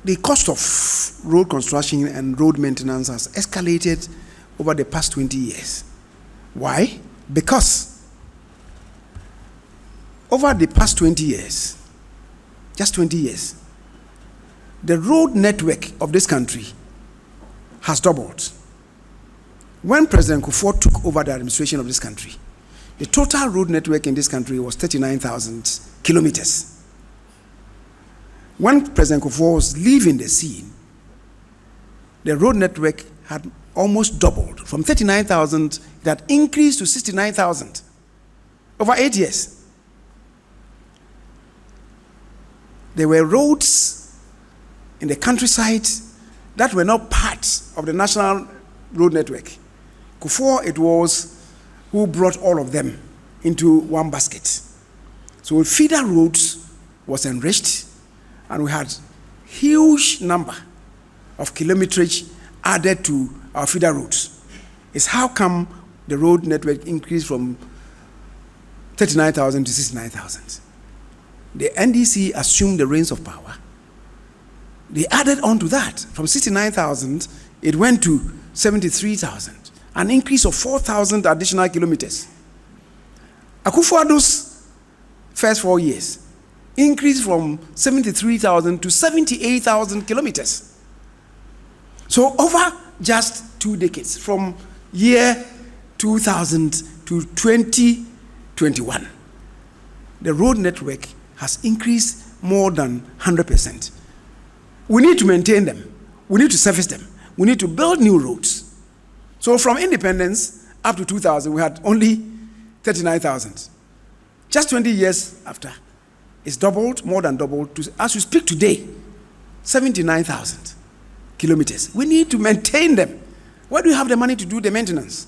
the cost of road construction and road maintenance has escalated over the past 20 years. Why? Because over the past 20 years, just 20 years, the road network of this country has doubled. When President Kufuor took over the administration of this country, the total road network in this country was 39,000 kilometers. When President Kufuor was leaving the scene, the road network had almost doubled. From 39,000, it had increased to 69,000 over 8 years. There were roads in the countryside that were not part of the national road network. Kufuor, it was who brought all of them into one basket. So feeder roads was enriched, and we had huge number of kilometerage added to our feeder roads. It's how come the road network increased from 39,000 to 69,000. The NDC assumed the reins of power. They added on to that. From 69,000, it went to 73,000, an increase of 4,000 additional kilometers. Akufo-Addo's first 4 years increased from 73,000 to 78,000 kilometers. So over just 2 decades, from year 2000 to 2021, the road network has increased more than 100%. We need to maintain them. We need to service them. We need to build new roads. So from independence up to 2000, we had only 39,000. Just 20 years after, it's doubled, more than doubled, to, as we speak today, 79,000 kilometers. We need to maintain them. Where do you have the money to do the maintenance?